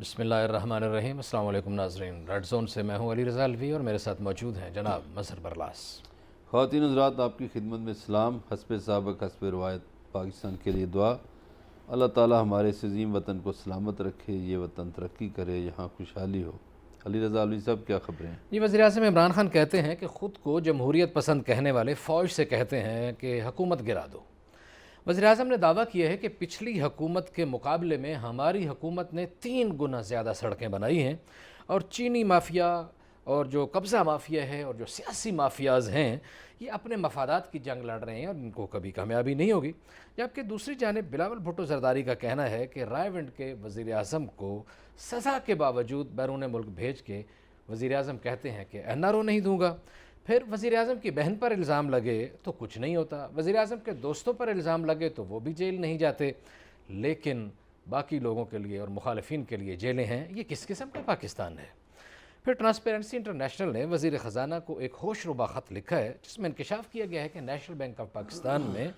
बिस्मिल्लाहिर्रहमानिर्रहीम। अस्सलाम वालेकुम नाज़रीन। रेड ज़ोन से मैं हूँ अली रज़ा अलवी और मेरे साथ मौजूद हैं जनाब मज़हर बरलास। ख़वातीन हज़रात, आपकी खिदमत में सलाम। हस्ब साबक हस्ब रवायत पाकिस्तान के लिए दुआ। अल्लाह ताला हमारे इस अज़ीम वतन को सलामत रखे, ये वतन तरक्की करे, यहाँ खुशहाली हो। अली रज़ा अलवी साहब, क्या खबरें हैं? जी, वज़ीर आज़म इमरान खान कहते हैं कि ख़ुद को जमहूरियत पसंद कहने वाले फ़ौज से कहते हैं कि हुकूमत गिरा दो। वज़ीर आज़म ने दावा किया है कि पिछली हुकूमत के मुकाबले में हमारी हुकूमत ने 3 गुना ज़्यादा सड़कें बनाई हैं और चीनी माफिया और जो कब्ज़ा माफिया है और जो सियासी माफियाज़ हैं, ये अपने मफादात की जंग लड़ रहे हैं और इनको कभी कामयाबी नहीं होगी। जबकि दूसरी जानिब बिलावल भुट्टो ज़रदारी का कहना है कि रायविंड के वज़ीर आज़म को सज़ा के बावजूद बैरून मुल्क भेज के वज़ीर आज़म कहते हैं कि एनआरओ नहीं दूंगा। फिर वज़ीर आज़म की बहन पर इल्ज़ाम लगे तो कुछ नहीं होता, वज़ीर आज़म के दोस्तों पर इल्ज़ाम लगे तो वो भी जेल नहीं जाते, लेकिन बाकी लोगों के लिए और मुखालिफिन के लिए जेलें हैं। ये किस किस्म का पाकिस्तान है? फिर ट्रांसपेरेंसी इंटरनेशनल ने वज़ीर ख़जाना को एक होशरुबा ख़त लिखा है जिसमें इंकशाफ किया गया है कि नेशनल बैंक ऑफ पाकिस्तान में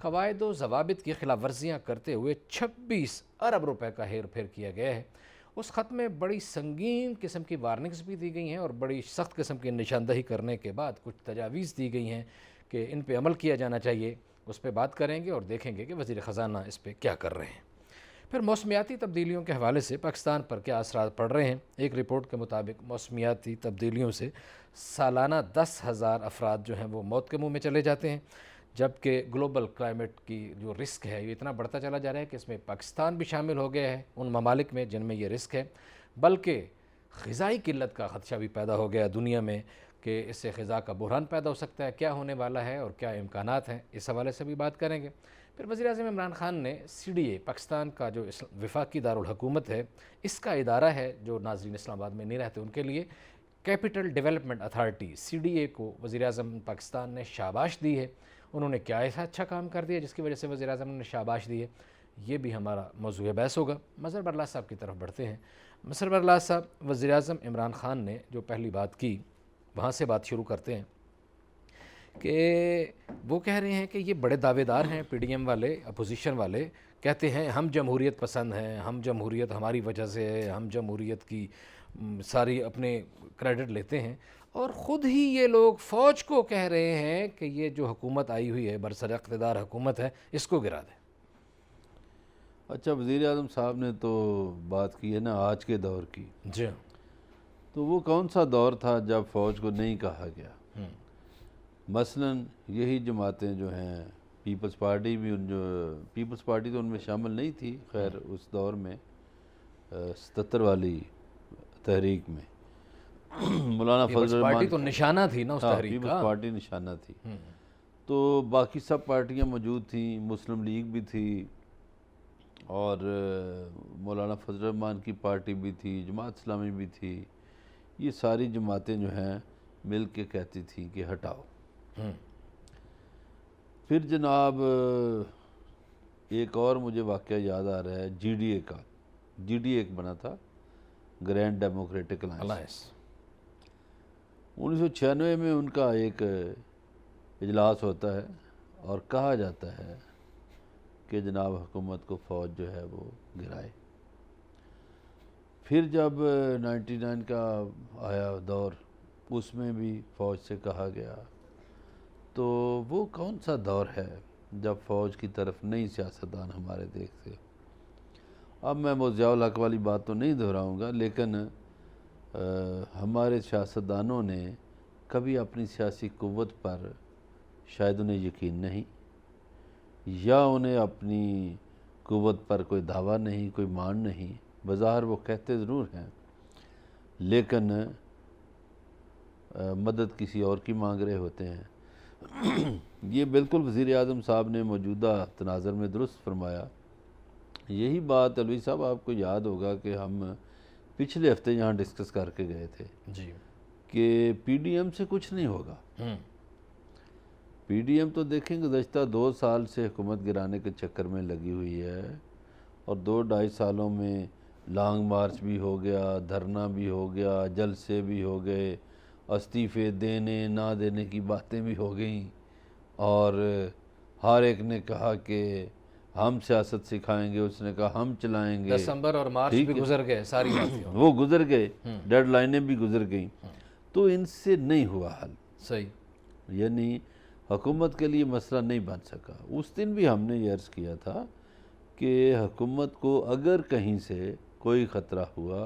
कवायद व ज़वाबित की खिलाफ वर्जियाँ करते हुए 26 अरब रुपए का हेर फेर किया गया है। उस ख़त में बड़ी संगीन किस्म की वार्निंग्स भी दी गई हैं और बड़ी सख्त किस्म की निशानदही करने के बाद कुछ तजावीज़ दी गई हैं कि इन पर अमल किया जाना चाहिए। उस पर बात करेंगे और देखेंगे कि वज़ीर ख़जाना इस पर क्या कर रहे हैं। फिर मौसमियाती तब्दीलियों के हवाले से पाकिस्तान पर क्या असरात पड़ रहे हैं। एक रिपोर्ट के मुताबिक मौसमियाती तब्दीलियों से सालाना 10,000 अफराद जो हैं वो मौत के मुँह में चले जाते हैं, जबकि ग्लोबल क्लाइमेट की जो रिस्क है ये इतना बढ़ता चला जा रहा है कि इसमें पाकिस्तान भी शामिल हो गया है उन ममालिक में जिनमें ये रिस्क है। बल्कि ग़िज़ाई किल्लत का ख़दशा भी पैदा हो गया दुनिया में कि इससे ग़िज़ा का बुहरान पैदा हो सकता है। क्या होने वाला है और क्या इम्कानात हैं, इस हवाले से भी बात करेंगे। फिर वज़ीर-ए-आज़म इमरान खान ने CDA पाकिस्तान का जो वफाकी दारुल हुकूमत है, इसका इदारा है जो नाज़रीन इस्लामाबाद में नहीं रहते उनके लिए, कैपिटल डेवलपमेंट अथॉरिटी CDA को वज़ीर-ए-आज़म पाकिस्तान ने शाबाश दी है। उन्होंने क्या ऐसा अच्छा काम कर दिया जिसकी वजह से वज़ीर-ए-आज़म ने शाबाश दी है, ये भी हमारा मौज़ूए बहस होगा। मज़हर बरलास साहब की तरफ बढ़ते हैं। मज़हर बरलास साहब, वज़ीर-ए-आज़म इमरान खान ने जो पहली बात की वहाँ से बात शुरू करते हैं कि वो कह रहे हैं कि ये बड़े दावेदार हैं PDM वाले, अपोजिशन वाले, कहते हैं हम जमहूरियत पसंद हैं, हम जमहूरियत हमारी वजह से है, हम जमहूरियत की सारी अपने क्रेडिट लेते हैं और ख़ुद ही ये लोग फ़ौज को कह रहे हैं कि ये जो हुकूमत आई हुई है, बरसर इक़्तिदार हुकूमत है, इसको गिरा दें। अच्छा, वज़ीर आज़म साहब ने तो बात की है ना आज के दौर की, जी हाँ। तो वो कौन सा दौर था जब फ़ौज को नहीं कहा गया? मसलन यही जमातें जो हैं, पीपल्स पार्टी भी जो पीपल्स पार्टी तो उनमें शामिल नहीं थी, खैर उस दौर में 77 वाली तहरीक में मौलाना पीपल्स फजल पार्टी रहमान, तो निशाना थी ना उस हाँ, तहरीक पीपल्स का। पार्टी निशाना थी। तो बाकी सब पार्टियां मौजूद थी, मुस्लिम लीग भी थी और मौलाना फजल रहमान की पार्टी भी थी, जमात इस्लामी भी थी। ये सारी जमातें जो हैं मिल के कहती थी कि हटाओ। फिर जनाब एक और मुझे वाक़या याद आ रहा है GDA का। GDA एक बना था, ग्रैंड डेमोक्रेटिक अलायंस। 1996 में उनका एक इजलास होता है और कहा जाता है कि जनाब हुकूमत को फ़ौज जो है वो गिराए। फिर जब 99 का आया दौर, उसमें भी फ़ौज से कहा गया। तो वो कौन सा दौर है जब फ़ौज की तरफ नई सियासतदान हमारे देखते? अब मैं मौज़ियाउल हक़ वाली बात तो नहीं दोहराऊँगा, लेकिन हमारे सियासतदानों ने कभी अपनी सियासी क़ुव्वत पर शायद उन्हें यकीन नहीं, या उन्हें अपनी क़ुव्वत पर कोई दावा नहीं, कोई मान नहीं। बज़ाहिर वो कहते ज़रूर हैं, लेकिन मदद किसी और की मांग रहे होते हैं। ये बिल्कुल वज़ीर आज़म साहब ने मौजूदा तनाज़ुर में दुरुस्त फरमाया। यही बात अलवी साहब आपको याद होगा कि हम पिछले हफ्ते यहाँ डिस्कस करके गए थे जी कि PDM से कुछ नहीं होगा। PDM तो देखें गुज़श्ता 2 साल से हुकूमत गिराने के चक्कर में लगी हुई है और 2-2.5 सालों में लॉन्ग मार्च भी हो गया, धरना भी हो गया, जलसे भी हो गए, इस्तीफ़े देने ना देने की बातें भी हो गई और हर एक ने कहा कि हम सियासत सिखाएंगे, उसने कहा हम चलाएंगे। दिसंबर और मार्च ठीक भी है। गुजर गए सारी बातें। वो गुजर गए, डेडलाइनें भी गुजर गई, तो इनसे नहीं हुआ हल। सही। यानी हुकूमत के लिए मसला नहीं बन सका। उस दिन भी हमने ये अर्ज़ किया था कि हुकूमत को अगर कहीं से कोई ख़तरा हुआ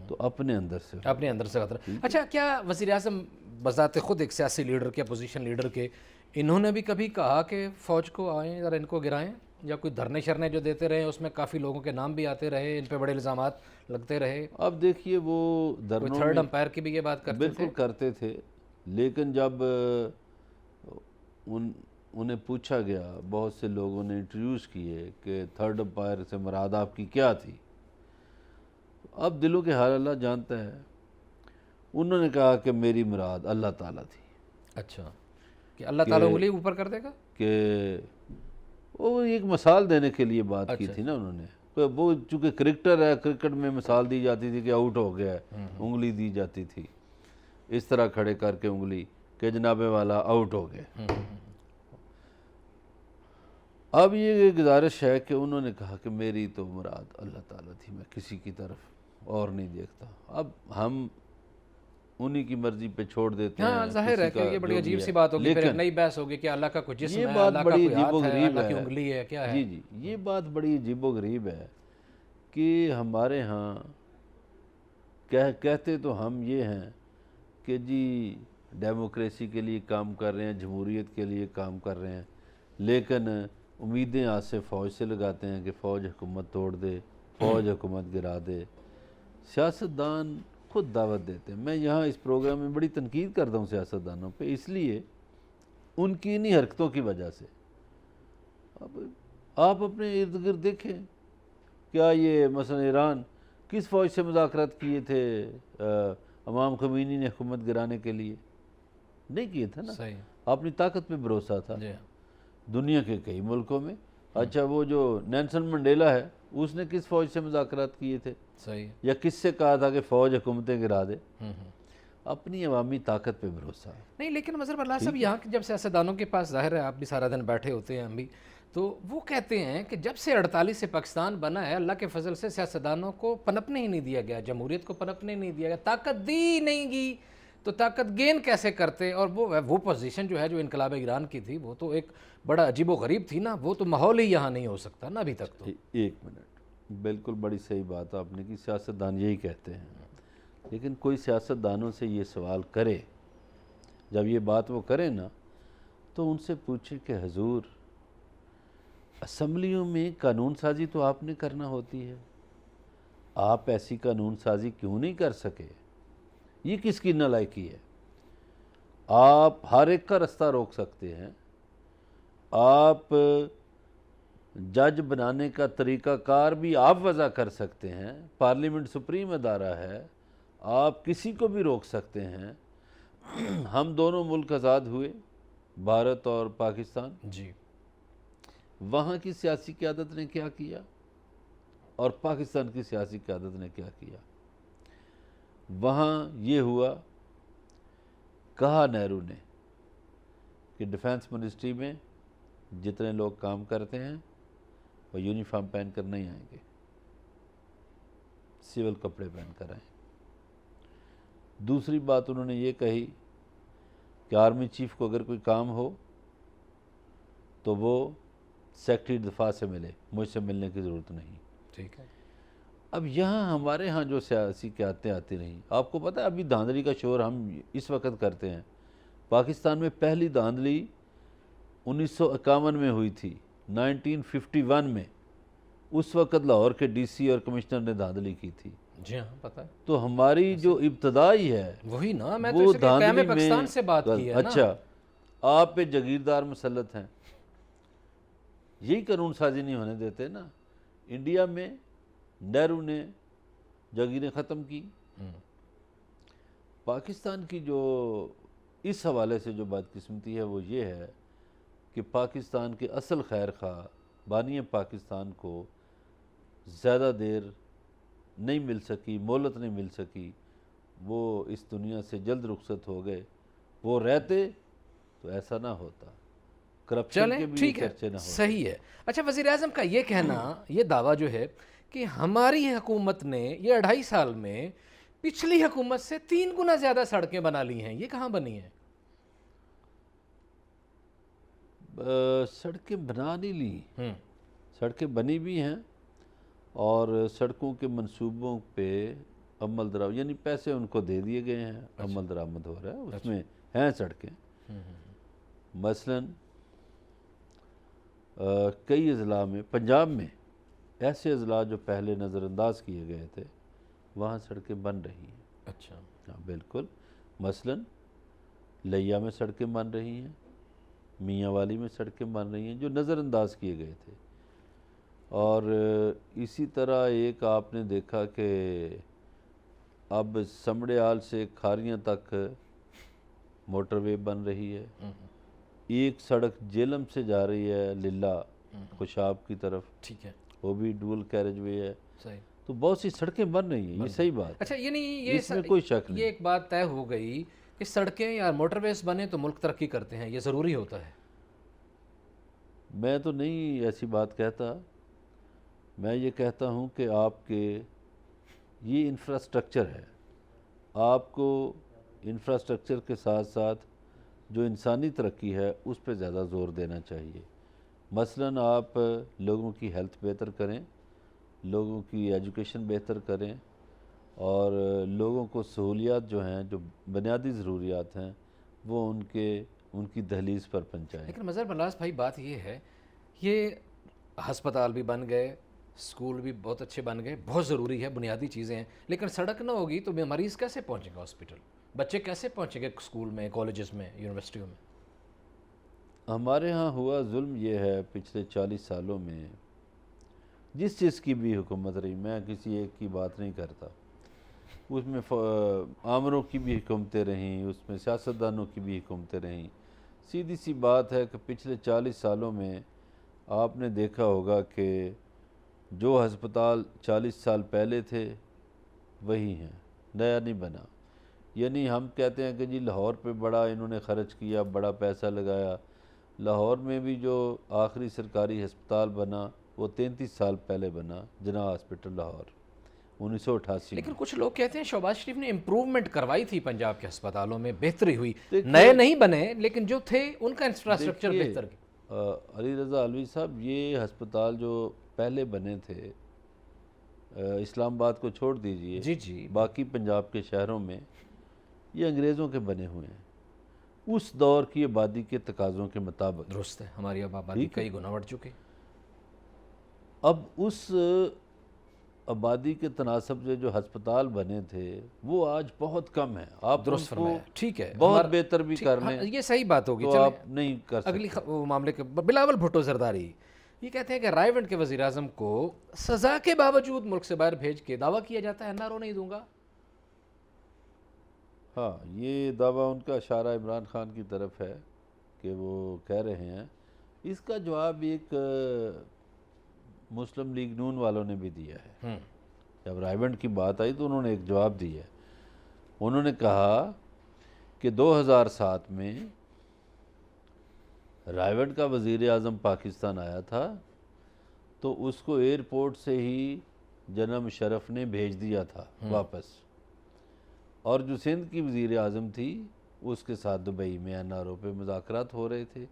तो अपने अंदर से हो। अपने अंदर से खतरा। अच्छा, क्या वज़ीर आज़म बज़ाते ख़ुद एक सियासी लीडर के, अपोजिशन लीडर के, इन्होंने भी कभी कहा कि फ़ौज को आएँ और इनको गिराएं? या कोई धरने शरने जो देते रहे उसमें काफ़ी लोगों के नाम भी आते रहे, इन पे बड़े इल्ज़ामात लगते रहे? अब देखिए, वो कोई धरनों थर्ड में अंपायर की भी ये बात करते बिल्कुल थे? करते थे, लेकिन जब उन्हें पूछा गया, बहुत से लोगों ने इंट्रोड्यूस किए कि थर्ड अंपायर से मुराद आपकी क्या थी, अब दिलों के हाल अल्लाह जानता है। उन्होंने कहा कि मेरी मुराद अल्लाह ताला थी, अच्छा, कि अल्लाह ताला उंगली ऊपर कर देगा? कि वो एक मिसाल देने के लिए बात की अच्छा। थी ना उन्होंने। तो वो चूँकि क्रिकेटर है, क्रिकेट में मिसाल दी जाती थी कि आउट हो गया है, उंगली दी जाती थी इस तरह खड़े करके उंगली कि जनाबे वाला आउट हो गया। अब ये गुजारिश है कि उन्होंने कहा कि मेरी तो मुराद अल्लाह ताला थी, मैं किसी की तरफ और नहीं देखता। अब हम उन्हीं की मर्जी पे छोड़ देते हाँ, हैं, जाहिर है किसी कि का ये बड़ी जो भी अजीब है। सी बात होगी, फिर एक लेकिन नई बहस होगी कि अल्लाह का कोई जिस्म ये है, बात अल्लाह का बड़ी कोई हाथ है, अजीबोगरीब अल्लाह की है। उंगली है, क्या है? जी जी, ये बात बड़ी अजीबोगरीब है कि हमारे यहाँ कहते तो हम ये हैं कि जी डेमोक्रेसी के लिए काम कर रहे हैं, जमहूरियत के लिए काम कर रहे हैं, लेकिन उम्मीदें आज से फ़ौज से लगाते हैं कि फ़ौज हुकूमत तोड़ दे, फ़ौज हुकूमत गिरा दे। सियासतदान खुद दावत देते हैं। मैं यहाँ इस प्रोग्राम में बड़ी तनकीद करता हूँ सियासतदानों पे, इसलिए उनकी इन्हीं हरकतों की वजह से। अब आप अपने इर्द गिर्द देखें, क्या ये मसलन ईरान किस फ़ौज से मुज़ाकरात किए थे इमाम ख़मीनी ने हुकूमत गिराने के लिए? नहीं किए थे ना, सही। अपनी ताकत पे भरोसा था जी हाँ। दुनिया के कई मुल्कों में। अच्छा, वो जो नेल्सन मंडेला है, उसने किस फ़ौज से मुज़ाकरात किए थे सही है। या किससे कहा था कि फ़ौज हुकूमतें गिरा दे? अपनी अवामी ताकत पे भरोसा है। नहीं, लेकिन मज़हर अल्लाह साहब, यहाँ के जब सियासतदानों के पास, ज़ाहिर है आप भी सारा दिन बैठे होते हैं, हम भी, तो वो कहते हैं कि जब से 48 से पाकिस्तान बना है, अल्लाह के फजल से सियासतदानों को पनपने ही नहीं दिया गया, जमहूरियत को पनपने नहीं दिया गया, ताकत दी नहीं गई, तो ताकत गेन कैसे करते? और वो पोजीशन जो है, जो इनकलाब ईरान की थी, वो तो एक बड़ा अजीबो गरीब थी ना, वो तो माहौल ही यहाँ नहीं हो सकता ना अभी तक तो। एक मिनट, बिल्कुल बड़ी सही बात आपने की, सियासतदान यही कहते हैं। लेकिन कोई सियासतदानों से ये सवाल करे, जब ये बात वो करें ना, तो उनसे पूछे कि हजूर, असम्बलियों में कानून साजी तो आपने करना होती है, आप ऐसी कानून साजी क्यों नहीं कर सके? ये किसकी नालायकी है? आप हर एक का रास्ता रोक सकते हैं, आप जज बनाने का तरीक़ाकार भी आप वज़ा कर सकते हैं, पार्लियामेंट सुप्रीम अदारा है, आप किसी को भी रोक सकते हैं। हम दोनों मुल्क आज़ाद हुए, भारत और पाकिस्तान, जी। वहाँ की सियासी क़यादत ने क्या किया और पाकिस्तान की सियासी क़यादत ने क्या किया? वहाँ ये हुआ, कहा नेहरू ने कि डिफेंस मिनिस्ट्री में जितने लोग काम करते हैं वो यूनिफॉर्म पहन कर नहीं आएंगे, सिविल कपड़े पहन कर आएँ। दूसरी बात उन्होंने ये कही कि आर्मी चीफ को अगर कोई काम हो तो वो सेक्रेटरी दफा से मिले, मुझसे मिलने की ज़रूरत नहीं। ठीक है। अब यहाँ हमारे यहाँ जो सियासी क़यादतें आती रहीं, आपको पता है अभी धांधली का शोर हम इस वक्त करते हैं। पाकिस्तान में पहली धांधली 1951 में हुई थी, 1951 में। उस वक़्त लाहौर के डीसी और कमिश्नर ने धांधली की थी। जी हाँ, पता है। तो हमारी जो इब्तदाई है वही ना, मैं तो वो इसलिए धांधली क़याम पाकिस्तान में से बात की है ना। अच्छा, आप पे जागीरदार मुसल्लत हैं, यही कानून साजी नहीं होने देते ना। इंडिया में नेहरू ने जागीरें ख़त्म की। पाकिस्तान की जो इस हवाले से जो बदकिस्मती है वो ये है कि पाकिस्तान के असल खैर खा बानी पाकिस्तान को ज़्यादा देर नहीं मिल सकी, मोहलत नहीं मिल सकी, वो इस दुनिया से जल्द रुखसत हो गए। वो रहते तो ऐसा ना होता। करप्शन के चलें, भी ठीक है, चर्चे ना हो। सही है। अच्छा, वज़ीर आज़म का ये कहना, ये दावा जो है कि हमारी हुकूमत ने ये 2.5 साल में पिछली हुकूमत से 3 गुना ज़्यादा सड़कें बना ली हैं, ये कहाँ बनी हैं? सड़कें बना नहीं ली, हुँ, सड़कें बनी भी हैं और सड़कों के मंसूबों पे अमल दरामद, यानी पैसे उनको दे दिए गए हैं, अमल दरामद हो रहा है, उसमें हैं सड़कें। मसलन कई अजला में, पंजाब में ऐसे अजला जो पहले नज़रअंदाज किए गए थे, वहाँ सड़कें बन रही हैं। अच्छा, हाँ बिल्कुल। मसलन लिया में सड़कें बन रही हैं, मियाँ वाली में सड़कें बन रही हैं जो नज़रअंदाज किए गए थे। और इसी तरह एक आपने देखा कि अब समड़ियाल से खारियाँ तक मोटरवे बन रही है। एक सड़क जेलम से जा रही है लिल्ला खुशाब की तरफ, ठीक है, वो भी डुअल कैरेज वे है। सही। तो बहुत सी सड़कें बन रही हैं, ये सही बात है, अच्छा, ये नहीं, इसमें कोई शक नहीं। ये एक बात तय हो गई कि सड़कें या मोटरवेज बने तो मुल्क तरक्की करते हैं, ये ज़रूरी होता है। मैं तो नहीं ऐसी बात कहता, मैं ये कहता हूँ कि आपके ये इंफ्रास्ट्रक्चर है, आपको इंफ्रास्ट्रक्चर के साथ साथ जो इंसानी तरक्की है उस पर ज़्यादा ज़ोर देना चाहिए। मसलन आप लोगों की हेल्थ बेहतर करें, लोगों की एजुकेशन बेहतर करें और लोगों को सहूलियात जो हैं, जो बुनियादी ज़रूरियात हैं, वो उनकी दहलीज़ पर पहुँचाएँ। लेकिन मज़हर बल्लास भाई, बात ये है, ये अस्पताल भी बन गए, स्कूल भी बहुत अच्छे बन गए, बहुत ज़रूरी है, बुनियादी चीज़ें हैं, लेकिन सड़क ना होगी तो मरीज़ कैसे पहुँचेंगे हॉस्पिटल, बच्चे कैसे पहुँचेंगे स्कूल में, कॉलेजेस में, यूनिवर्सिटियों में? हमारे यहाँ हुआ जुल्म ये है पिछले 40 सालों में, जिस चीज़ की भी हुकूमत रही, मैं किसी एक की बात नहीं करता, उसमें आमरों की भी हुकूमतें रहीं, उसमें सियासतदानों की भी हुकूमतें रहीं। सीधी सी बात है कि पिछले 40 सालों में आपने देखा होगा कि जो हस्पताल 40 साल पहले थे वही हैं, नया नहीं बना। यानी हम कहते हैं कि जी लाहौर पे बड़ा इन्होंने ख़र्च किया, बड़ा पैसा लगाया। लाहौर में भी जो आखिरी सरकारी हस्पताल बना वो 33 साल पहले बना, जना हॉस्पिटल लाहौर, 1988 लेकिन में। कुछ लोग कहते हैं शहबाज शरीफ ने इम्प्रूवमेंट करवाई थी पंजाब के अस्पतालों में, बेहतरी हुई, नए नहीं बने लेकिन जो थे उनका इंफ्रास्ट्रक्चर देखिए, बेहतर किया। अली रज़ा अलवी साहब, ये हस्पताल जो पहले बने थे, इस्लामाबाद को छोड़ दीजिए, जी जी, बाकी पंजाब के शहरों में ये अंग्रेज़ों के बने हुए हैं, उस दौर की आबादी के तकाज़ों के मुताबिक। दुरुस्त है, हमारी अब आबादी ठीक है। कई गुना बढ़ चुकी। अब उस आबादी के तनासब से जो हस्पताल बने थे वो आज बहुत कम है। आप दुरुस्त उनको फरमाया, ठीक है, बहुत बेहतर भी ठीक, कर हाँ, लें ये सही बात होगी। तो चलें, आप नहीं कर अगली सकते। वो मामले के बिलावल भुट्टो जरदारी ये कहते हैं कि रायवंड के वज़ीर आज़म को सज़ा के बावजूद मुल्क से बाहर भेज के दावा किया जाता है एनआरओ नहीं दूंगा। हाँ, ये दावा उनका इशारा इमरान खान की तरफ है कि वो कह रहे हैं। इसका जवाब एक मुस्लिम लीग नून वालों ने भी दिया है। जब रायवंड की बात आई तो उन्होंने एक जवाब दिया है। उन्होंने कहा कि 2007 में रायवंड का वज़ीर आज़म पाकिस्तान आया था तो उसको एयरपोर्ट से ही जनाब मुशर्रफ ने भेज दिया था वापस, और जो सिंध की वज़ीर आज़म थी उसके साथ दुबई में एनआरओ पे मुज़ाकरात हो रहे थे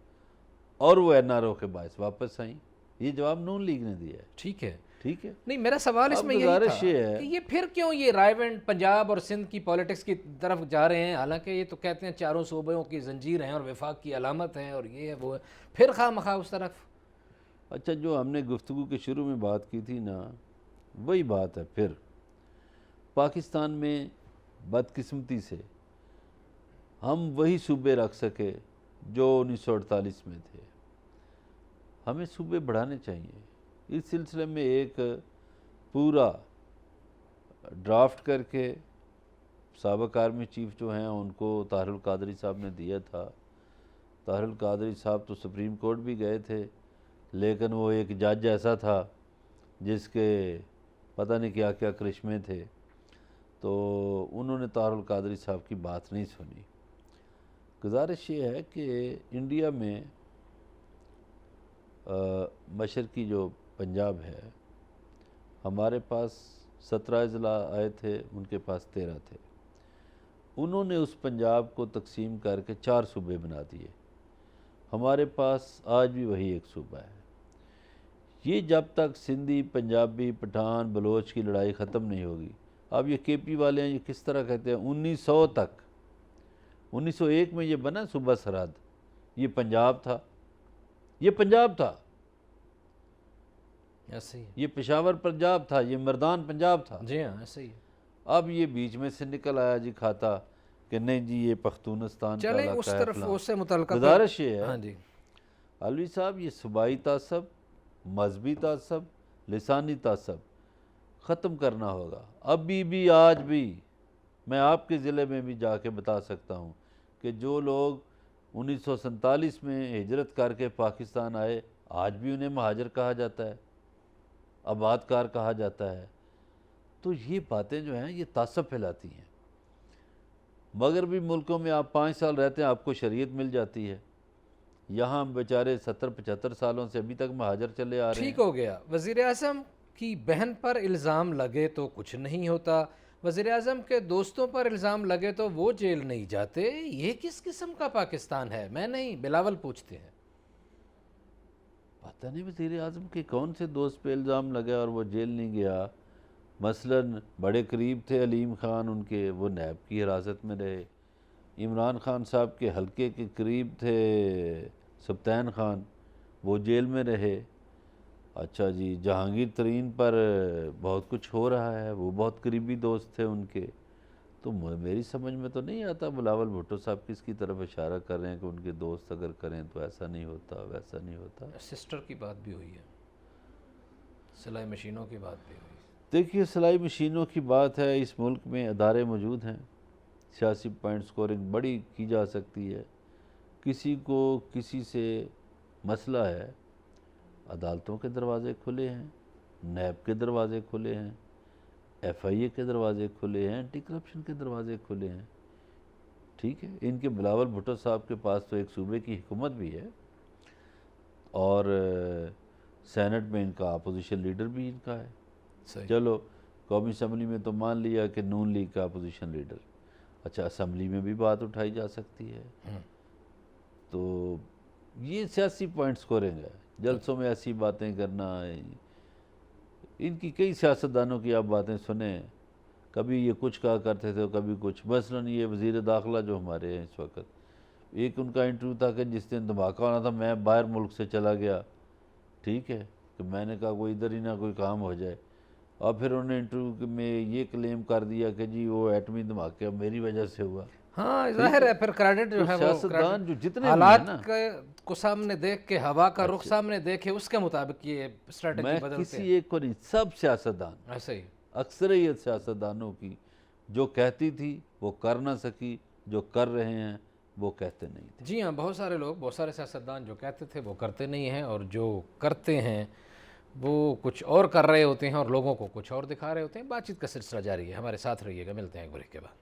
और वो एनआरओ के बायस वापस आई। ये जवाब नून लीग ने दिया है। ठीक है, ठीक है। नहीं, मेरा सवाल इसमें यही गुजारिश था ये है कि ये फिर क्यों ये रायवंड पंजाब और सिंध की पॉलिटिक्स की तरफ जा रहे हैं, हालांकि ये तो कहते हैं चारों सूबों की जंजीर हैं और विफाक की अलामत हैं और ये है वो है, फिर खा मखा उस तरफ। अच्छा, जो हमने गुफ्तगू के शुरू में बात की थी ना, वही बात है। फिर पाकिस्तान में बदकिस्मती से हम वही सूबे रख सके जो 1948 में थे। हमें सूबे बढ़ाने चाहिए। इस सिलसिले में एक पूरा ड्राफ्ट करके साबिक़ आर्मी चीफ जो हैं उनको ताहिरुल कादरी साहब ने दिया था। ताहिरुल कादरी साहब तो सुप्रीम कोर्ट भी गए थे, लेकिन वो एक जज ऐसा था जिसके पता नहीं क्या क्या करिश्मे थे, तो उन्होंने ताहिरुल कादरी साहब की बात नहीं सुनी। गुजारिश ये है कि इंडिया में मशरकी जो पंजाब है, हमारे पास 17 ज़िला आए थे, उनके पास 13 थे। उन्होंने उस पंजाब को तकसीम करके 4 सूबे बना दिए। हमारे पास आज भी वही एक सूबा है। ये जब तक सिंधी, पंजाबी, पठान, बलोच की लड़ाई ख़त्म नहीं होगी। अब ये केपी वाले हैं, ये किस तरह कहते हैं, 1900 तक, 1901 में ये बना सूबा सरहद, ये पंजाब था, ये पंजाब था, ऐसे ही है। ये पेशावर पंजाब था, ये मर्दान पंजाब था। जी हाँ, ऐसे ही है। अब ये बीच में से निकल आया जी खाता कि नहीं जी ये पख्तूनस्तान का चलें इलाका उस है तरफ, फलां। उससे मुतल्लिक़ गुजारिश ये है हाँ जी, अलवी साहब, ये सूबाई तासब, मजहबी तासब, लिसानी तासब ख़त्म करना होगा। अभी भी, आज भी मैं आपके ज़िले में भी जाके बता सकता हूँ कि जो लोग 1947 में हिजरत करके पाकिस्तान आए, आज भी उन्हें महाजर कहा जाता है, आबादकार कहा जाता है। तो ये बातें जो हैं ये तासब फैलाती हैं। मगरबी मुल्कों में आप 5 साल रहते हैं, आपको शरीयत मिल जाती है। यहाँ बेचारे 70-75 सालों से अभी तक महाजर चले आ रहे हैं। ठीक हो गया। वज़ीर आज़म की बहन पर इल्ज़ाम लगे तो कुछ नहीं होता, वज़ीर आज़म के दोस्तों पर इल्ज़ाम लगे तो वो जेल नहीं जाते। ये किस किस्म का पाकिस्तान है? मैं नहीं, बिलावल पूछते हैं। पता नहीं वज़ीर आज़म के कौन से दोस्त पे इल्ज़ाम लगा और वो जेल नहीं गया। मसलन बड़े करीब थे अलीम ख़ान उनके, वो नैब की हिरासत में रहे। इमरान ख़ान साहब के हल्के के करीब थे सब्तैन ख़ान, वो जेल में रहे। अच्छा जी, जहांगीर तरीन पर बहुत कुछ हो रहा है, वो बहुत करीबी दोस्त थे उनके। तो मेरी समझ में तो नहीं आता बिलावल भुट्टो साहब किसकी तरफ इशारा कर रहे हैं कि उनके दोस्त अगर करें तो ऐसा नहीं होता, वैसा नहीं होता। सिस्टर की बात भी हुई है, सिलाई मशीनों की बात भी हुई। देखिए, सिलाई मशीनों की बात है, इस मुल्क में अदारे मौजूद हैं, सियासी पॉइंट स्कोरिंग बड़ी की जा सकती है। किसी को किसी से मसला है, अदालतों के दरवाज़े खुले हैं, नैब के दरवाज़े खुले हैं, FIA के दरवाज़े खुले हैं, एंटी करप्शन के दरवाज़े खुले हैं। ठीक है, इनके बिलावल भुट्टो साहब के पास तो एक सूबे की हुकूमत भी है और सेनेट में इनका अपोजिशन लीडर भी इनका है। सही। चलो, कौमी असम्बली में तो मान लिया कि नून लीग का अपोजिशन लीडर। अच्छा, असम्बली में भी बात उठाई जा सकती है। तो ये सियासी पॉइंट स्कोरिंग है, जलसों में ऐसी बातें करना। इनकी कई सियासतदानों की आप बातें सुने, कभी ये कुछ कहा करते थे, कभी कुछ। मसलन ये वज़ीर दाखिला जो हमारे हैं इस वक्त, एक उनका इंटरव्यू था कि जिस दिन धमाका होना था मैं बाहर मुल्क से चला गया। ठीक है, कि मैंने कहा कोई इधर ही ना कोई काम हो जाए। और फिर उन्होंने इंटरव्यू में ये क्लेम कर दिया कि जी वो एटमी धमाका मेरी वजह से हुआ। हाँ, जाहिर है, फिर क्रेडिट जो तो है वो सियासतदान जो जितने भी हालात हैं ना, को सामने देख के, हवा का रुख सामने देखे, उसके मुताबिक ये स्ट्रेटजी मैं बदलते किसी हैं। एक को नहीं, सब सियासतदान, ऐसे ही। अक्सरियत सियासतदानों की जो कहती थी वो कर ना सकी, जो कर रहे हैं वो कहते नहीं थे। जी हाँ, बहुत सारे लोग, बहुत सारे सियासतदान जो कहते थे वो करते नहीं हैं, और जो करते हैं वो कुछ और कर रहे होते हैं और लोगों को कुछ और दिखा रहे होते हैं। बातचीत का सिलसिला जारी है, हमारे साथ रहिएगा। मिलते हैं एक ब्रेक के बाद।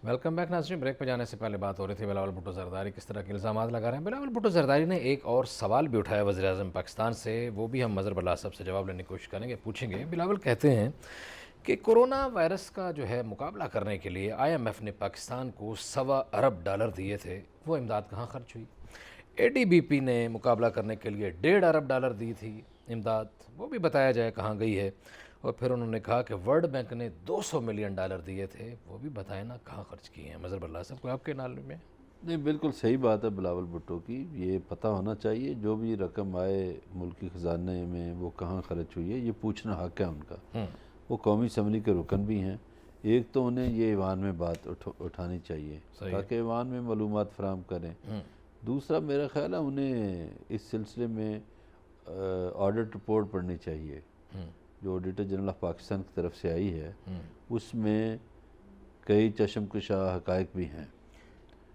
वेलकम बैक नाज़रीन। ब्रेक पे जाने से पहले बात हो रही थी बिलावल भुट्टो ज़रदारी किस तरह के इल्ज़ाम लगा रहे हैं। बिलावल भुट्टो ज़रदारी ने एक और सवाल भी उठाया वज़ीर आज़म पाकिस्तान से, वो भी हम मज़हर बल्ला साहब से जवाब लेने की कोशिश करेंगे, पूछेंगे। बिलावल कहते हैं कि कोरोना वायरस का जो है मुकाबला करने के लिए IMF ने पाकिस्तान को $1.25 अरब दिए थे, वो इमदाद कहाँ खर्च हुई। ADBP ने मुकाबला करने के लिए $1.5 अरब दी थी इमदाद, वो भी बताया जाए कहाँ गई है। और फिर उन्होंने कहा कि वर्ल्ड बैंक ने $200 मिलियन दिए थे, वो भी बताए ना कहाँ खर्च किए हैं। मज़हर बल्ला साहब को आपके नाल में। नहीं, बिल्कुल सही बात है बिलावल भुट्टो की, ये पता होना चाहिए जो भी रकम आए मुल्की ख़जाने में वो कहाँ खर्च हुई है, ये पूछना हक़ है उनका। वो कौमी असम्बली के रुकन भी हैं, एक तो उन्हें ये ईवान में बात उठानी चाहिए ताकि ईवान में मालूमात फ़राहम करें। दूसरा, मेरा ख़्याल है उन्हें इस सिलसिले में ऑडिट रिपोर्ट पढ़नी चाहिए जो ऑडिटर जनरल ऑफ पाकिस्तान की तरफ से आई है उसमें कई चश्मकुशा हकायक भी हैं।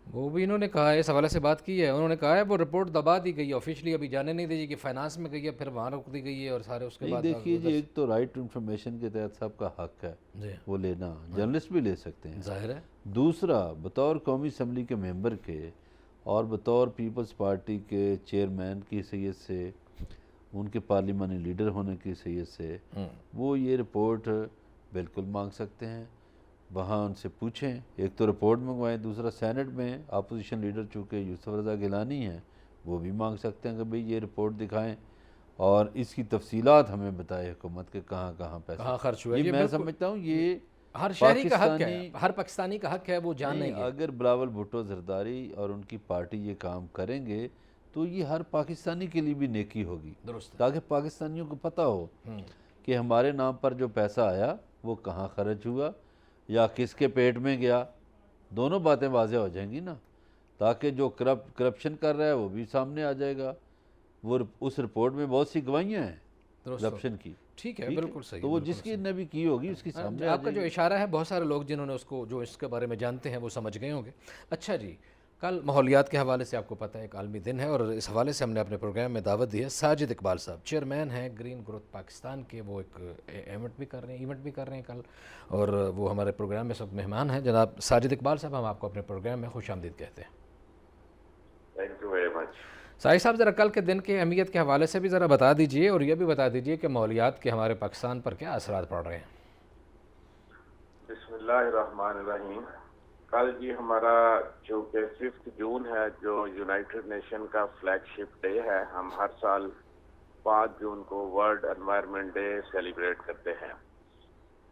वो भी इन्होंने कहा है, इस हवाले से बात की है, उन्होंने कहा है वो रिपोर्ट दबा दी गई है, ऑफिशियली अभी जाने नहीं दी गई कि फाइनेंस में गई है, फिर वहाँ रोक दी गई है और सारे उसके नहीं बाद देखिए उधर जी, एक तो राइट टू इन्फॉर्मेशन के तहत सबका हक है जी वो लेना, जर्नलिस्ट भी ले सकते हैं। जाहिर है। दूसरा, बतौर कौमी असम्बली के मेंबर के और बतौर पीपल्स पार्टी के चेयरमैन की हैसियत से, उनके पार्लिमानी लीडर होने की हैसियत से वो ये रिपोर्ट बिल्कुल मांग सकते हैं। वहाँ उनसे पूछें, एक तो रिपोर्ट मंगवाएं, दूसरा सेनेट में अपोजिशन लीडर चूँकि यूसुफ रज़ा गिलानी हैं वो भी मांग सकते हैं कि भाई ये रिपोर्ट दिखाएं और इसकी तफसीलात हमें बताए हुकूमत के कहाँ कहाँ पैसे कहाँ खर्च हुआ है, ये ये मैं बिल्कुल समझता हूँ ये हर शहरी का हक है, पाकिस्तानी हर पाकिस्तानी का हक है वो जाने नहीं, के। अगर बिलावल भुट्टो जरदारी और उनकी पार्टी ये काम करेंगे तो ये हर पाकिस्तानी के लिए भी नेकी होगी, दुरुस्त है। ताकि पाकिस्तानियों को पता हो कि हमारे नाम पर जो पैसा आया वो कहाँ खर्च हुआ या किसके पेट में गया। दोनों बातें वाज़ेह हो जाएंगी ना, ताकि जो करप्शन कर रहा है वो भी सामने आ जाएगा। वो उस रिपोर्ट में बहुत सी गवाहियाँ हैं दुरुस्त हो। करप्शन की, ठीक है, ठीक बिल्कुल सही तो है, वो बिल्कुल जिसकी सही। ने भी की होगी उसकी सामने आ आपका जो जाएगी। इशारा है, बहुत सारे लोग जिन्होंने उसको, जो इसके बारे में जानते हैं वो समझ गए होंगे। अच्छा जी, कल माहौलियात के हवाले से आपको पता है एक आलमी दिन है और इस हवाले से हमने अपने प्रोग्राम में दावत दी है। साजिद इकबाल साहब चेयरमैन हैं ग्रीन ग्रोथ पाकिस्तान के, वो एक इवेंट भी कर रहे हैं कल, और वो हमारे प्रोग्राम में सब मेहमान हैं। जनाब साजिद इकबाल साहब, हम आपको अपने प्रोग्राम में खुशामदीद कहते हैं। Thank you very much. Sahib साहब, ज़रा कल के दिन की अहमियत के हवाले से भी ज़रा बता दीजिए और यह भी बता दीजिए कि माहौलियात के हमारे पाकिस्तान पर क्या असरात पड़ रहे हैं। बिस्मिल्लाहिर्रहमानिर्रहीम। कल जी हमारा जो कि 5 जून है, जो यूनाइटेड नेशन का फ्लैगशिप डे है, हम हर साल 5 जून को वर्ल्ड एनवायरनमेंट डे सेलिब्रेट करते हैं।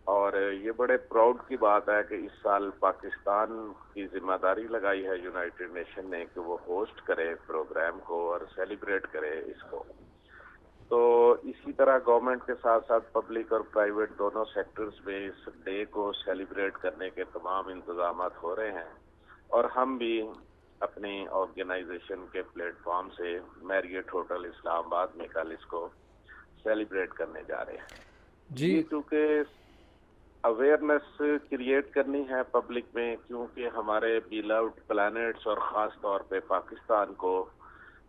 और ये बड़े प्राउड की बात है कि इस साल पाकिस्तान की जिम्मेदारी लगाई है यूनाइटेड नेशन ने कि वो होस्ट करे प्रोग्राम को और सेलिब्रेट करे इसको। तो इसी तरह गवर्नमेंट के साथ साथ पब्लिक और प्राइवेट दोनों सेक्टर्स में इस डे को सेलिब्रेट करने के तमाम इंतजाम हो रहे हैं और हम भी अपनी ऑर्गेनाइजेशन के प्लेटफॉर्म से मैरियट होटल इस्लामाबाद में कल इसको सेलिब्रेट करने जा रहे हैं जी। क्योंकि अवेयरनेस क्रिएट करनी है पब्लिक में, क्योंकि हमारे बिलव्ड प्लैनेट्स और ख़ास तौर पे पाकिस्तान को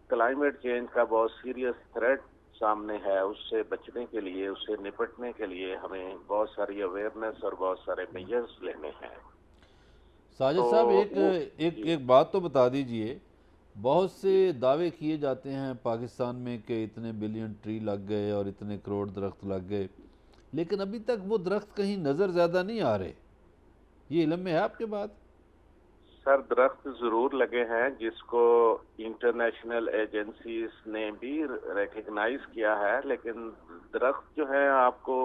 क्लाइमेट चेंज का बहुत सीरियस थ्रेट सामने है। उससे बचने के लिए, उससे निपटने के लिए हमें बहुत सारी अवेयरनेस और बहुत सारे मेजर्स लेने हैं। साजिद साहब, एक बात तो बता दीजिए, बहुत से दावे किए जाते हैं पाकिस्तान में कि इतने बिलियन ट्री लग गए और इतने करोड़ दरख्त लग गए, लेकिन अभी तक वो दरख्त कहीं नज़र ज़्यादा नहीं आ रहे। ये इल्म में है आपके बात? सर, दरख्त जरूर लगे हैं जिसको इंटरनेशनल एजेंसीज ने भी रिकग्नाइज किया है, लेकिन दरख्त जो है आपको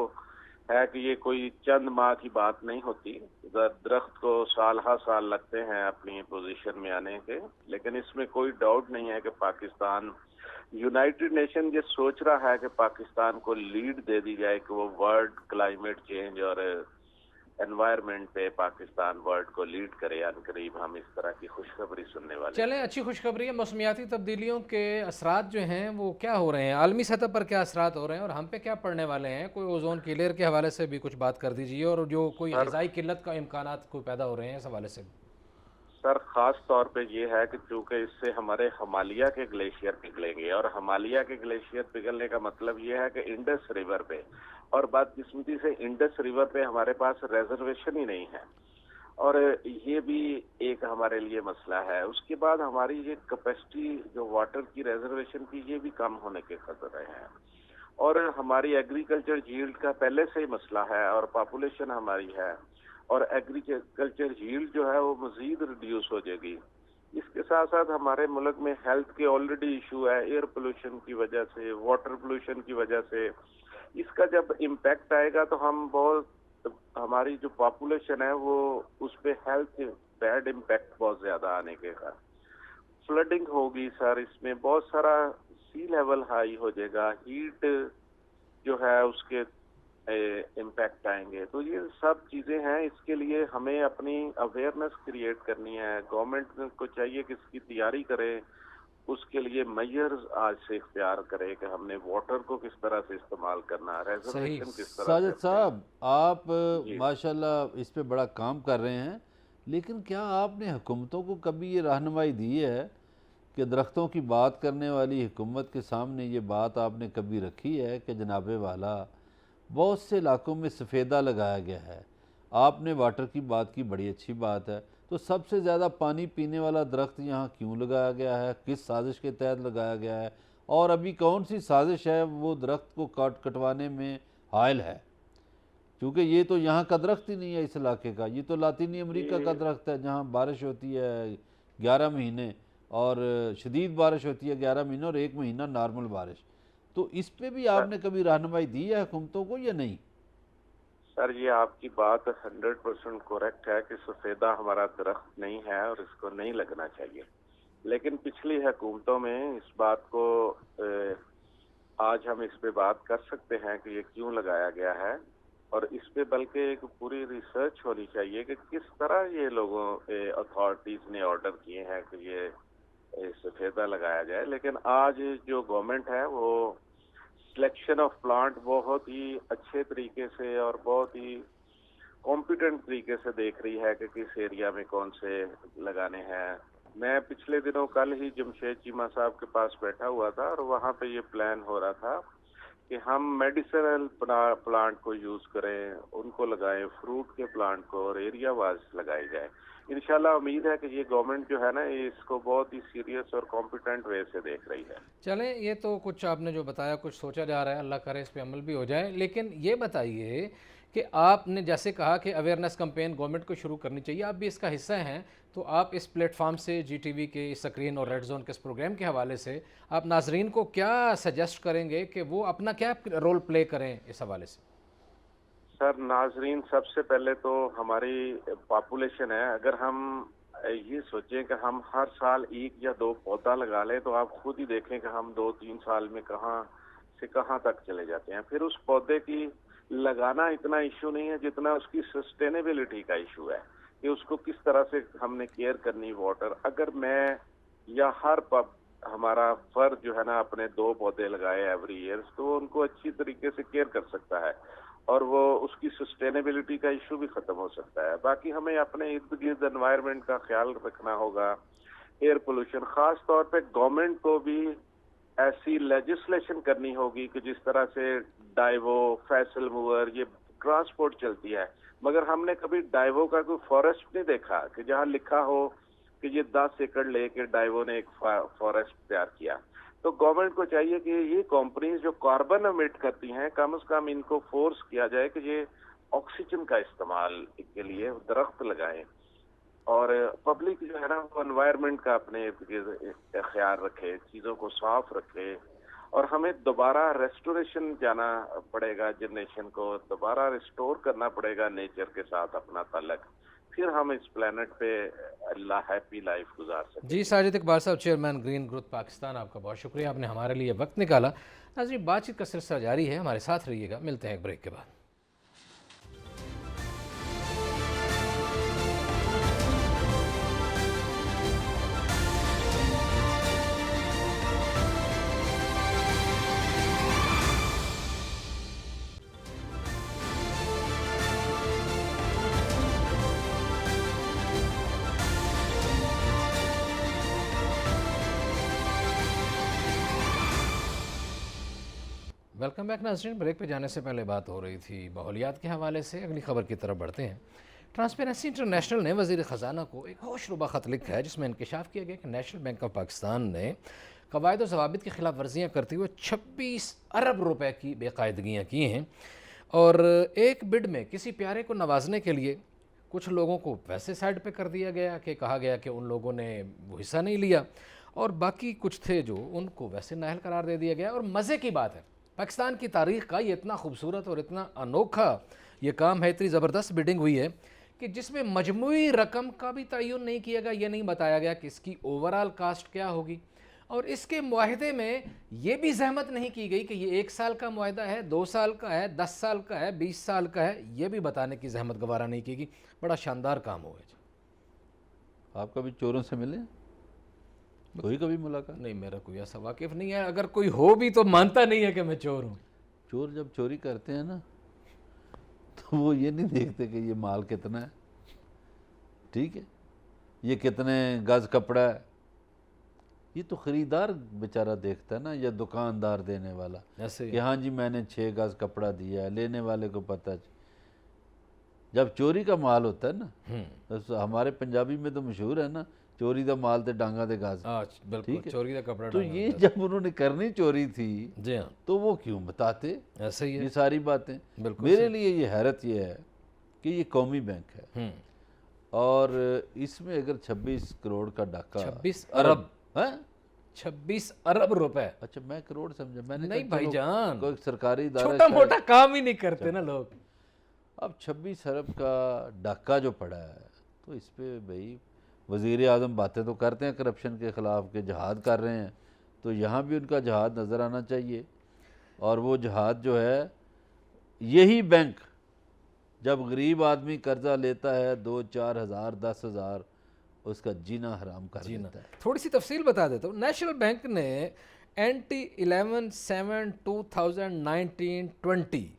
है कि ये कोई चंद माह की बात नहीं होती। दरख्त को साल हर साल लगते हैं अपनी पोजीशन में आने के, लेकिन इसमें कोई डाउट नहीं है कि पाकिस्तान, यूनाइटेड नेशन ये सोच रहा है कि पाकिस्तान को लीड दे दी जाए कि वो वर्ल्ड क्लाइमेट चेंज और एनवायरनमेंट पे पाकिस्तान वर्ल्ड को लीड करे। अनकरीब हम इस तरह की खुशखबरी सुनने वाले हैं। चलें, अच्छी खुशखबरी है। मौसमियाती तब्दीलियों के असरात जो हैं वो क्या हो रहे हैं, आलमी सतह पर क्या असरात हो रहे हैं और हम पे क्या पड़ने वाले हैं? कोई ओजोन की लेयर के हवाले से भी कुछ बात कर दीजिए, और जो कोई ग़िज़ाई किल्लत का इम्कानात कोई पैदा हो रहे हैं इस हवाले से। सर, खास तौर पे ये है कि चूंकि इससे हमारे हिमालय के ग्लेशियर पिघलेंगे, और हिमालय के ग्लेशियर पिघलने का मतलब ये है कि इंडस रिवर पे, और बदकिस्मती से इंडस रिवर पे हमारे पास रिजर्वेशन ही नहीं है, और ये भी एक हमारे लिए मसला है। उसके बाद हमारी ये कैपेसिटी जो वाटर की रिजर्वेशन की, ये भी कम होने के खतरे हैं, और हमारी एग्रीकल्चर यील्ड का पहले से ही मसला है, और पॉपुलेशन हमारी है, और एग्रीकल्चर यील्ड जो है वो मजीद रिड्यूस हो जाएगी। इसके साथ साथ हमारे मुल्क में हेल्थ के ऑलरेडी इशू है, एयर पोल्यूशन की वजह से, वाटर पोल्यूशन की वजह से। इसका जब इम्पैक्ट आएगा तो हम बहुत, हमारी जो पॉपुलेशन है वो उस पर हेल्थ बैड इम्पैक्ट बहुत ज्यादा आने के कारण फ्लडिंग होगी सर, इसमें बहुत सारा सी लेवल हाई हो जाएगा, हीट जो है उसके इम्पैक्ट आएंगे। तो ये सब चीजें हैं, इसके लिए हमें अपनी अवेयरनेस क्रिएट करनी है। गवर्नमेंट को चाहिए कि इसकी तैयारी करे, उसके लिए मेजर्स आज से इख्तियार करे कि हमने वाटर को किस तरह से इस्तेमाल करना, रेजर्वेशन किस तरह से साजिद साहब, आप जी। माशाल्लाह इस पे बड़ा काम कर रहे हैं, लेकिन क्या आपने हुकूमतों को कभी ये रहनुमाई दी है कि दरख्तों की बात करने वाली हुकूमत के सामने ये बात आपने कभी रखी है कि जनाबे वाला बहुत से इलाकों में सफ़ेदा लगाया गया है? आपने वाटर की बात की, बड़ी अच्छी बात है, तो सबसे ज़्यादा पानी पीने वाला दरख्त यहाँ क्यों लगाया गया है, किस साजिश के तहत लगाया गया है, और अभी कौन सी साजिश है वो दरख्त को कटवाने में हायल है? क्योंकि ये तो यहाँ का दरख्त ही नहीं है इस इलाके का, ये तो लातीनी अमेरिका का दरख्त है जहाँ बारिश होती है 11 महीने, और शदीद बारिश होती है 11 महीने, और 1 महीना नॉर्मल बारिश। तो इस पे भी सर आपने कभी रहनुमाई दी है हुकूमतों को या नहीं? सर, ये आपकी बात 100% करेक्ट है कि सफेदा हमारा दरख्त नहीं है और इसको नहीं लगना चाहिए। लेकिन पिछली हुकूमतों में इस बात को आज हम इस पे बात कर सकते हैं कि ये क्यों लगाया गया है, और इस पे बल्कि एक पूरी रिसर्च होनी चाहिए कि किस तरह ये लोगों अथॉरिटीज ने ऑर्डर किए हैं कि ये सफेदा लगाया जाए। लेकिन आज जो गवर्नमेंट है वो सिलेक्शन ऑफ प्लांट बहुत ही अच्छे तरीके से और बहुत ही कॉम्पिटेंट तरीके से देख रही है कि किस एरिया में कौन से लगाने हैं। मैं पिछले दिनों कल ही जमशेद चीमा साहब के पास बैठा हुआ था और वहाँ पे ये प्लान हो रहा था कि हम मेडिसिनल प्लांट को यूज करें, उनको लगाएं, फ्रूट के प्लांट को, और एरिया वाइज लगाए जाए। इंशाल्लाह उम्मीद है कि ये गवर्नमेंट जो है ना, ये इसको बहुत ही सीरियस और कॉम्पिटेंट वे से देख रही है। चलें, ये तो कुछ आपने जो बताया कुछ सोचा जा रहा है, अल्लाह करे इस पे अमल भी हो जाए। लेकिन ये बताइए कि आपने जैसे कहा कि अवेयरनेस कैंपेन गवर्नमेंट को शुरू करनी चाहिए, आप भी इसका हिस्सा हैं, तो आप इस प्लेटफार्म से GTV के इस स्क्रीन और रेड जोन के इस प्रोग्राम के हवाले से आप नाजरीन को क्या सजेस्ट करेंगे कि वो अपना क्या रोल प्ले करें इस हवाले से? सर, नाजरीन, सबसे पहले तो हमारी पॉपुलेशन है, अगर हम ये सोचें कि हम हर साल 1 या 2 पौधा लगा लें तो आप खुद ही देखें कि हम 2-3 साल में कहाँ से कहाँ तक चले जाते हैं। फिर उस पौधे की लगाना इतना इशू नहीं है जितना उसकी सस्टेनेबिलिटी का इशू है कि उसको किस तरह से हमने केयर करनी, वाटर। अगर मैं या हमारा फर्द जो है ना अपने 2 पौधे लगाए एवरी ईयर, तो उनको अच्छी तरीके से केयर कर सकता है और वो उसकी सस्टेनेबिलिटी का इशू भी खत्म हो सकता है। बाकी हमें अपने इर्द गिर्द एनवायरनमेंट का ख्याल रखना होगा। एयर पोल्यूशन, खास तौर पे गवर्नमेंट को भी ऐसी लेजिस्लेशन करनी होगी कि जिस तरह से डाइवो, फैसल मूवर, ये ट्रांसपोर्ट चलती है, मगर हमने कभी डाइवो का कोई फॉरेस्ट नहीं देखा कि जहाँ लिखा हो कि ये 10 एकड़ लेके डाइवो ने एक फॉरेस्ट तैयार किया। तो गवर्नमेंट को चाहिए कि ये कंपनीज जो कार्बन एमिट करती हैं, कम से कम इनको फोर्स किया जाए कि ये ऑक्सीजन का इस्तेमाल के लिए दरख्त लगाएं, और पब्लिक जो है ना वो एनवायरनमेंट का अपने ख्याल रखे, चीज़ों को साफ रखे। और हमें दोबारा रेस्टोरेशन जाना पड़ेगा, जनरेशन को दोबारा रिस्टोर करना पड़ेगा नेचर के साथ अपना ताल्लुक, फिर हम इस प्लेनेट पे अल्लाह हैप्पी लाइफ गुजार सकते। जी, साजिद इकबाल साहब, चेयरमैन ग्रीन ग्रोथ पाकिस्तान, आपका बहुत शुक्रिया, आपने हमारे लिए वक्त निकाला। नाज़रीन, बातचीत का सिलसिला जारी है, हमारे साथ रहिएगा। मिलते हैं एक ब्रेक के बाद। वेलकम बैक नाज़रीन। ब्रेक पे जाने से पहले बात हो रही थी माहौलियात के हवाले से। अगली खबर की तरफ बढ़ते हैं। ट्रांसपेरेंसी इंटरनेशनल ने वज़ीर ख़जाना को एक होशरुबा ख़त लिखा है जिसमें इंकशाफ किया गया कि नेशनल बैंक ऑफ पाकिस्तान ने कवायद और ज़वाबित की खिलाफ वर्जियाँ करते हुए 26 अरब रुपए की बेकायदगियाँ की हैं, और एक बिड में किसी प्यारे को नवाजने के लिए कुछ लोगों को वैसे साइड पे कर दिया गया कि कहा गया कि उन लोगों ने वो हिस्सा नहीं लिया, और बाकी कुछ थे जो उनको वैसे नाअहल करार दे दिया गया। और मज़े की बात है, पाकिस्तान की तारीख़ का ये इतना खूबसूरत और इतना अनोखा ये काम है, इतनी ज़बरदस्त बिडिंग हुई है कि जिसमें मजमूई रकम का भी तयन नहीं किया गया, ये नहीं बताया गया कि इसकी ओवरऑल कास्ट क्या होगी, और इसके मुआहदे में ये भी जहमत नहीं की गई कि ये 1 साल का मुआहदा है, 2 साल का है, 10 साल का है, 20 साल का है, ये भी बताने की जहमत गवारा नहीं की गई। बड़ा शानदार काम हुआ है। आप कभी चोरों से मिले? कोई कभी मुलाकात? नहीं, मेरा कोई ऐसा वाकिफ नहीं है। अगर कोई हो भी तो मानता नहीं है कि मैं चोर हूँ। चोर जब चोरी करते हैं ना तो वो ये नहीं देखते कि ये माल कितना है, ठीक है, ये कितने गज कपड़ा है, ये तो खरीदार बेचारा देखता है ना, या दुकानदार देने वाला ऐसे कि हाँ जी मैंने 6 गज कपड़ा दिया है, लेने वाले को पता। जब चोरी का माल होता है ना, तो हमारे पंजाबी में तो मशहूर है ना, चोरी का माल ते डांगा दे गज। बिल्कुल, ठीक है। चोरी का कपड़ा तो डांगा ये दे जब उन्होंने करनी चोरी थी जी हाँ, तो वो क्यों बताते ऐसे ही ये है। सारी बातें? बिल्कुल मेरे लिए ये हैरत ये है कि ये कौमी बैंक है और इसमें अगर 26 करोड़ का डाका, 26 अरब है, 26 अरब रुपए। अच्छा मैं करोड़ समझा, मैंने नहीं कहा चलो भाईजान, कोई सरकारी इदारा छोटा शायद। मोटा काम ही नहीं करते ना लोग। अब 26 अरब का डाका जो पड़ा है, तो इस पे भाई वज़ीर आज़म बातें तो करते हैं करप्शन के ख़िलाफ़ के जहाद कर रहे हैं, तो यहाँ भी उनका जहाद नज़र आना चाहिए। और वो जहाद जो है, यही बैंक जब गरीब आदमी कर्जा लेता है 2-4 हज़ार 10 हज़ार, उसका जीना हराम कर देता है। थोड़ी सी तफसील बता देता हूँ। नेशनल बैंक ने NT 11/7/2019-20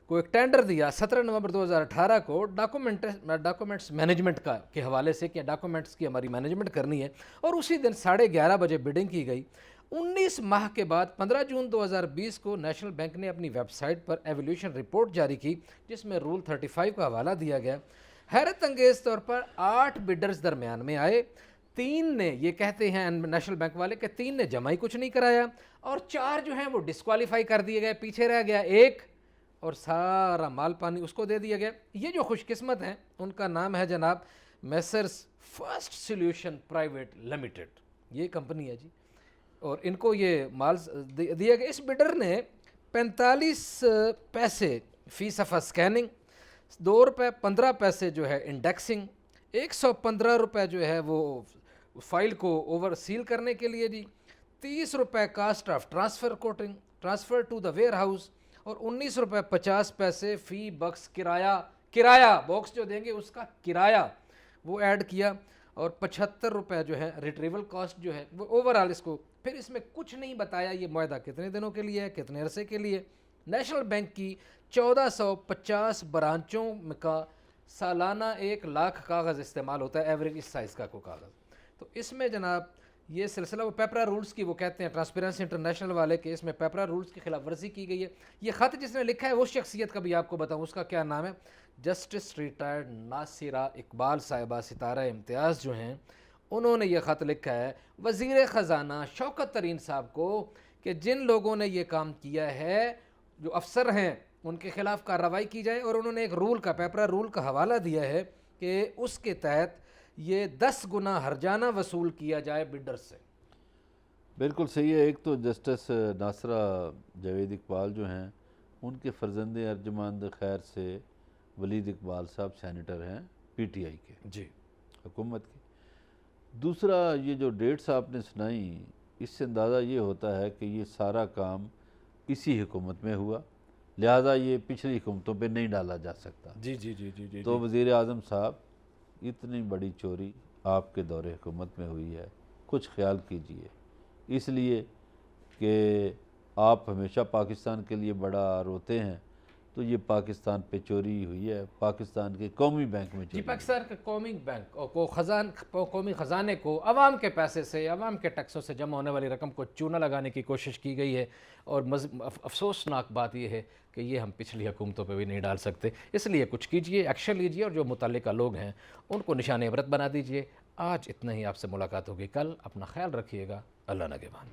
को एक टेंडर दिया 17 नवंबर 2018 को डॉक्यूमेंट्स मैनेजमेंट का के हवाले से, कि डॉक्यूमेंट्स की हमारी मैनेजमेंट करनी है, और उसी दिन 11:30 बजे बिडिंग की गई। 19 माह के बाद 15 जून 2020 को नेशनल बैंक ने अपनी वेबसाइट पर एवोल्यूशन रिपोर्ट जारी की, जिसमें रूल 35 का हवाला दिया गया। हैरत अंगेज तौर पर 8 बिडर्स दरमियान में आए। 3 ने, ये कहते हैं नेशनल बैंक वाले कि 3 ने जमा ही कुछ नहीं कराया, और 4 जो हैं वो डिस्क्वालीफाई कर दिए गए, पीछे रह गया एक, और सारा माल पानी उसको दे दिया गया। ये जो खुशकिस्मत हैं उनका नाम है जनाब Messrs first solution private limited, ये कंपनी है जी, और इनको ये माल दिया गया। इस बिडर ने 45 पैसे फी सफ़ा स्कैनिंग, 2 रुपये 15 पैसे जो है इंडेक्सिंग, 115 रुपये जो है वो फाइल को ओवर सील करने के लिए जी, 30 रुपये cost of transfer coating, transfer to the warehouse, और 19 रुपये 50 पैसे फ़ी बक्स किराया बॉक्स जो देंगे उसका किराया वो ऐड किया, और 75 रुपये जो है रिट्रीवल कॉस्ट जो है वो ओवरऑल इसको। फिर इसमें कुछ नहीं बताया ये मुआहदा कितने दिनों के लिए है, कितने अरसे के लिए। नेशनल बैंक की 1450 ब्रांचों का सालाना 1 लाख कागज़ इस्तेमाल होता है, एवरेज इस साइज़ का को कागज़। तो इसमें जनाब ये सिलसिला वो पेपरा रूल्स की, वो कहते हैं ट्रांसपेरेंसी इंटरनेशनल वाले के, इसमें पेपरा रूल्स की खिलाफ वर्जी की गई है। ये ख़त जिसने लिखा है वो शख्सियत का भी आपको बताऊँ, उसका क्या नाम है, जस्टिस रिटायर्ड नासिरा इकबाल साहिबा सितारा इम्तियाज़ जो हैं, उन्होंने ये ख़त लिखा है वज़ीर ख़जाना शौकत तरीन साहब को कि जिन लोगों ने ये काम किया है, जो अफसर हैं, उनके खिलाफ कार्रवाई की जाए। और उन्होंने एक रूल का, पेपरा रूल का हवाला दिया है कि उसके तहत ये 10 गुना हर्जाना वसूल किया जाए बिल्डर से। बिल्कुल सही है। एक तो जस्टिस नासरा जावेद इकबाल जो हैं, उनके फ़र्जंद अर्जमंद खैर से वलीद इकबाल साहब सेनेटर हैं PTI के जी, हुकूमत के। दूसरा, ये जो डेट्स आपने सुनाई, इससे अंदाज़ा ये होता है कि ये सारा काम इसी हुकूमत में हुआ, लिहाजा ये पिछली हुकूमतों पे नहीं डाला जा सकता। जी जी जी जी जी तो वज़ीर आज़म साहब, इतनी बड़ी चोरी आपके दौरे हुकूमत में हुई है, कुछ ख्याल कीजिए, इसलिए कि आप हमेशा पाकिस्तान के लिए बड़ा रोते हैं, तो ये पाकिस्तान पे चोरी हुई है, पाकिस्तान के कौमी बैंक में जी। चोरी। पाकिस्तान के कौमी बैंक को कौमी ख़जाने को अवाम के पैसे से, अवाम के टैक्सों से जमा होने वाली रकम को चूना लगाने की कोशिश की गई है। और अफसोसनाक बात यह है कि ये हम पिछली हुकूमतों पे भी नहीं डाल सकते, इसलिए कुछ कीजिए, एक्शन लीजिए, और जो मुतल्लिका लोग हैं उनको निशान इबरत बना दीजिए। आज इतना ही, आपसे मुलाकात होगी कल। अपना ख्याल रखिएगा। अल्लाह नगहबान।